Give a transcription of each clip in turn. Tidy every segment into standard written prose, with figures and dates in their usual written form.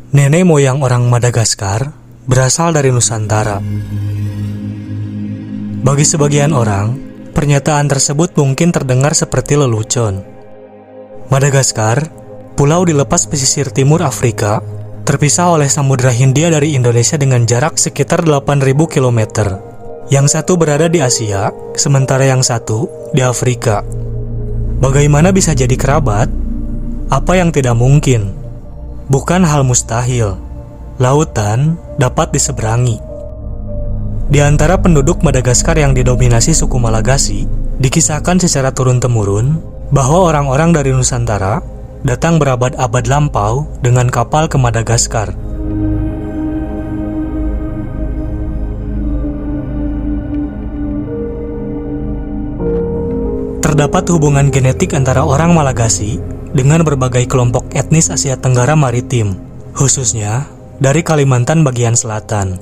Nenek moyang orang Madagaskar berasal dari Nusantara. Bagi sebagian orang, pernyataan tersebut mungkin terdengar seperti lelucon. Madagaskar, pulau di lepas pesisir timur Afrika, terpisah oleh Samudra Hindia dari Indonesia dengan jarak sekitar 8.000 km. Yang satu berada di Asia, sementara yang satu di Afrika. Bagaimana bisa jadi kerabat? Apa yang tidak mungkin? Bukan hal mustahil. Lautan dapat diseberangi. Di antara penduduk Madagaskar yang didominasi suku Malagasy, dikisahkan secara turun-temurun bahwa orang-orang dari Nusantara datang berabad-abad lampau dengan kapal ke Madagaskar. Terdapat hubungan genetik antara orang Malagasy dengan berbagai kelompok etnis Asia Tenggara Maritim, khususnya dari Kalimantan bagian selatan.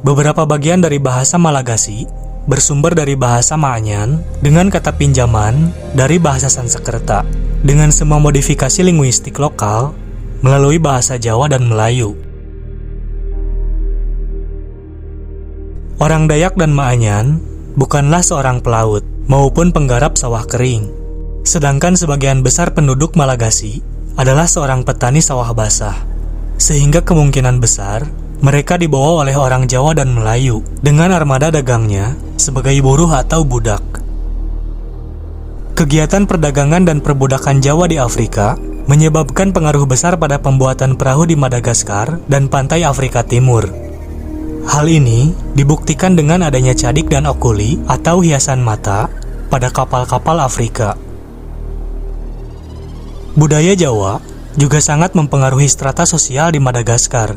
Beberapa bagian dari bahasa Malagasy bersumber dari bahasa Maanyan dengan kata pinjaman dari bahasa Sanskerta, dengan semua modifikasi linguistik lokal melalui bahasa Jawa dan Melayu. Orang Dayak dan Maanyan bukanlah seorang pelaut maupun penggarap sawah kering. Sedangkan sebagian besar penduduk Malagasy adalah seorang petani sawah basah, sehingga kemungkinan besar mereka dibawa oleh orang Jawa dan Melayu dengan armada dagangnya sebagai buruh atau budak. Kegiatan perdagangan dan perbudakan Jawa di Afrika menyebabkan pengaruh besar pada pembuatan perahu di Madagaskar dan pantai Afrika Timur. Hal ini dibuktikan dengan adanya cadik dan okuli atau hiasan mata pada kapal-kapal Afrika. Budaya Jawa juga sangat mempengaruhi strata sosial di Madagaskar.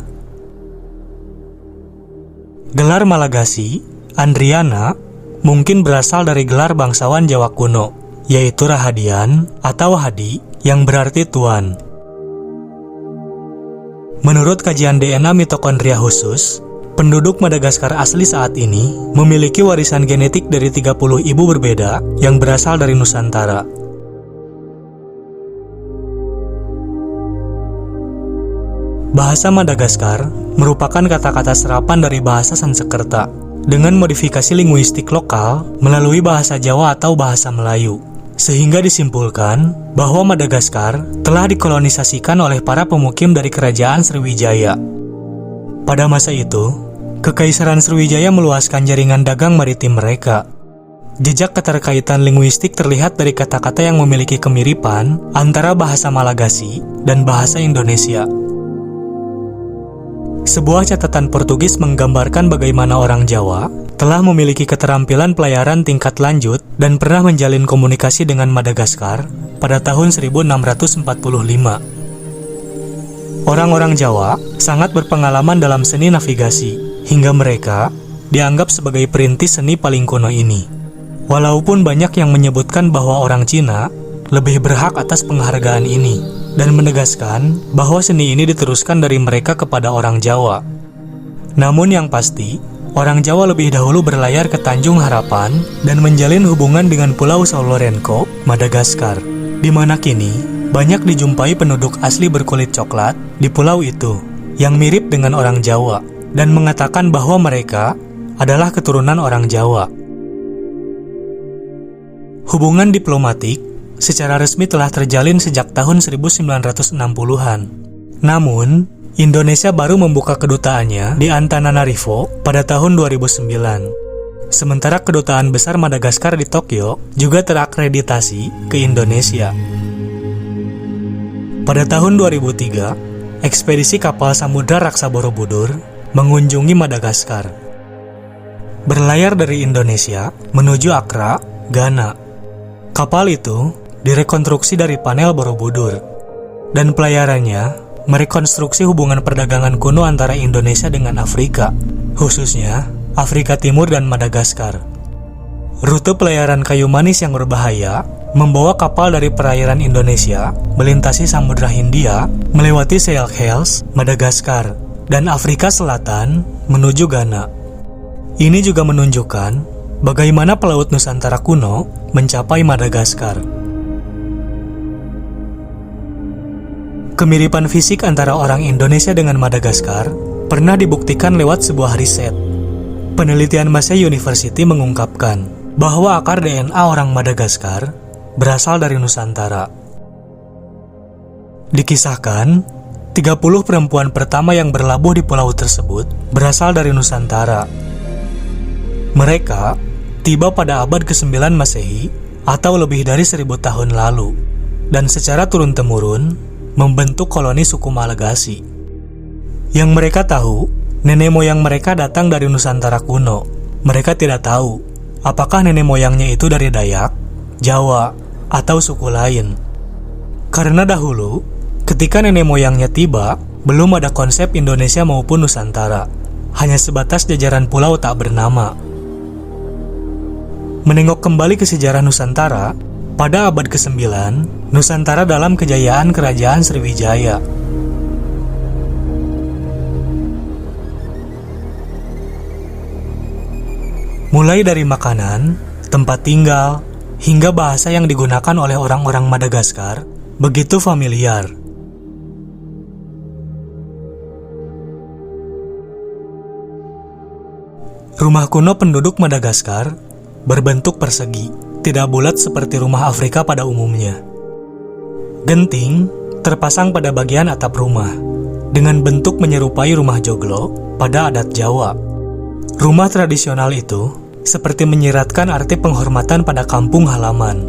Gelar Malagasy, Andriana, mungkin berasal dari gelar bangsawan Jawa kuno, yaitu Rahadian atau Hadi yang berarti tuan. Menurut kajian DNA mitokondria khusus, penduduk Madagaskar asli saat ini memiliki warisan genetik dari 30 ibu berbeda yang berasal dari Nusantara. Bahasa Madagaskar merupakan kata-kata serapan dari bahasa Sanskerta dengan modifikasi linguistik lokal melalui bahasa Jawa atau bahasa Melayu, sehingga disimpulkan bahwa Madagaskar telah dikolonisasikan oleh para pemukim dari kerajaan Sriwijaya. Pada masa itu, Kekaisaran Sriwijaya meluaskan jaringan dagang maritim mereka. Jejak keterkaitan linguistik terlihat dari kata-kata yang memiliki kemiripan antara bahasa Malagasy dan bahasa Indonesia. Sebuah catatan Portugis menggambarkan bagaimana orang Jawa telah memiliki keterampilan pelayaran tingkat lanjut dan pernah menjalin komunikasi dengan Madagaskar pada tahun 1645. Orang-orang Jawa sangat berpengalaman dalam seni navigasi, hingga mereka dianggap sebagai perintis seni paling kuno ini. Walaupun banyak yang menyebutkan bahwa orang Cina lebih berhak atas penghargaan ini, dan menegaskan bahwa seni ini diteruskan dari mereka kepada orang Jawa. Namun yang pasti, orang Jawa lebih dahulu berlayar ke Tanjung Harapan dan menjalin hubungan dengan Pulau Sao Lourenço, Madagaskar, di mana kini banyak dijumpai penduduk asli berkulit coklat di pulau itu yang mirip dengan orang Jawa dan mengatakan bahwa mereka adalah keturunan orang Jawa. Hubungan diplomatik secara resmi telah terjalin sejak tahun 1960-an. Namun, Indonesia baru membuka kedutaannya di Antananarivo pada tahun 2009. Sementara kedutaan besar Madagaskar di Tokyo juga terakreditasi ke Indonesia. Pada tahun 2003, ekspedisi kapal samudra Raksa Borobudur mengunjungi Madagaskar. Berlayar dari Indonesia menuju Accra, Ghana. Kapal itu direkonstruksi dari panel Borobudur, dan pelayarannya merekonstruksi hubungan perdagangan kuno antara Indonesia dengan Afrika, khususnya Afrika Timur dan Madagaskar. Rute pelayaran kayu manis yang berbahaya membawa kapal dari perairan Indonesia melintasi Samudra Hindia, melewati Seychelles, Madagaskar, dan Afrika Selatan menuju Ghana. Ini juga menunjukkan bagaimana pelaut Nusantara kuno mencapai Madagaskar. Kemiripan fisik antara orang Indonesia dengan Madagaskar pernah dibuktikan lewat sebuah riset. Penelitian Massey University mengungkapkan bahwa akar DNA orang Madagaskar berasal dari Nusantara. Dikisahkan, 30 perempuan pertama yang berlabuh di pulau tersebut berasal dari Nusantara. Mereka tiba pada abad ke-9 Masehi atau lebih dari 1000 tahun lalu, dan secara turun-temurun membentuk koloni suku Malagasy. Yang mereka tahu, nenek moyang mereka datang dari Nusantara kuno. Mereka tidak tahu apakah nenek moyangnya itu dari Dayak, Jawa, atau suku lain. Karena dahulu, ketika nenek moyangnya tiba, belum ada konsep Indonesia maupun Nusantara. Hanya sebatas jajaran pulau tak bernama. Menengok kembali ke sejarah Nusantara, pada abad ke-9, Nusantara dalam kejayaan Kerajaan Sriwijaya. Mulai dari makanan, tempat tinggal, hingga bahasa yang digunakan oleh orang-orang Madagaskar begitu familiar. Rumah kuno penduduk Madagaskar berbentuk persegi, tidak bulat seperti rumah Afrika pada umumnya. Genting terpasang pada bagian atap rumah, dengan bentuk menyerupai rumah joglo pada adat Jawa. Rumah tradisional itu seperti menyiratkan arti penghormatan pada kampung halaman.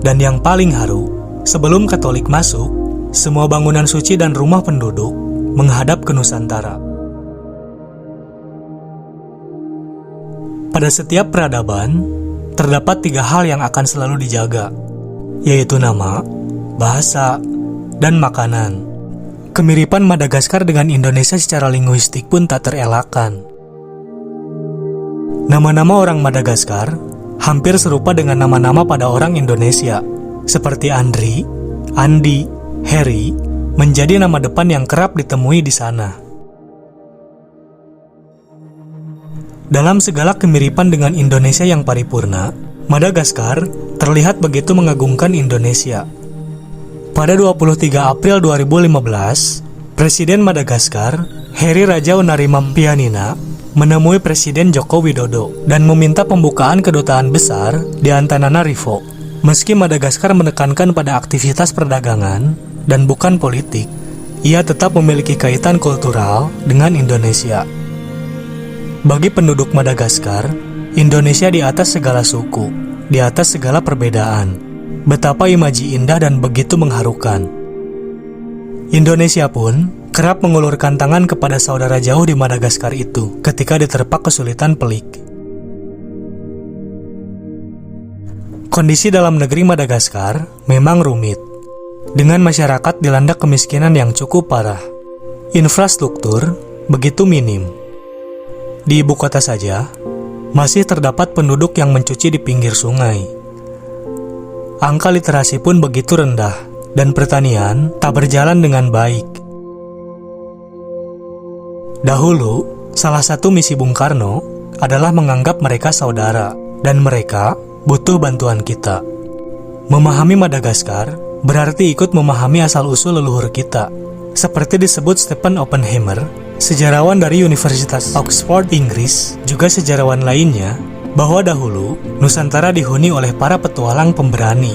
Dan yang paling haru, sebelum Katolik masuk, semua bangunan suci dan rumah penduduk menghadap ke Nusantara. Pada setiap peradaban, terdapat 3 hal yang akan selalu dijaga, yaitu nama, bahasa, dan makanan. Kemiripan Madagaskar dengan Indonesia secara linguistik pun tak terelakkan. Nama-nama orang Madagaskar hampir serupa dengan nama-nama pada orang Indonesia, seperti Andri, Andi, Heri, menjadi nama depan yang kerap ditemui di sana. Dalam segala kemiripan dengan Indonesia yang paripurna, Madagaskar terlihat begitu mengagungkan Indonesia. Pada 23 April 2015, Presiden Madagaskar, Heri Rajaonarimampianina, menemui Presiden Joko Widodo dan meminta pembukaan kedutaan besar di Antananarivo. Meski Madagaskar menekankan pada aktivitas perdagangan dan bukan politik, ia tetap memiliki kaitan kultural dengan Indonesia. Bagi penduduk Madagaskar, Indonesia di atas segala suku, di atas segala perbedaan. Betapa imaji indah dan begitu mengharukan. Indonesia pun kerap mengulurkan tangan kepada saudara jauh di Madagaskar itu ketika diterpa kesulitan pelik. Kondisi dalam negeri Madagaskar memang rumit, dengan masyarakat dilanda kemiskinan yang cukup parah. Infrastruktur begitu minim. Di ibu kota saja, masih terdapat penduduk yang mencuci di pinggir sungai. Angka literasi pun begitu rendah, dan pertanian tak berjalan dengan baik. Dahulu, salah satu misi Bung Karno adalah menganggap mereka saudara, dan mereka butuh bantuan kita. Memahami Madagaskar berarti ikut memahami asal-usul leluhur kita. Seperti disebut Stephen Oppenheimer, sejarawan dari Universitas Oxford, Inggris, juga sejarawan lainnya, bahwa dahulu Nusantara dihuni oleh para petualang pemberani.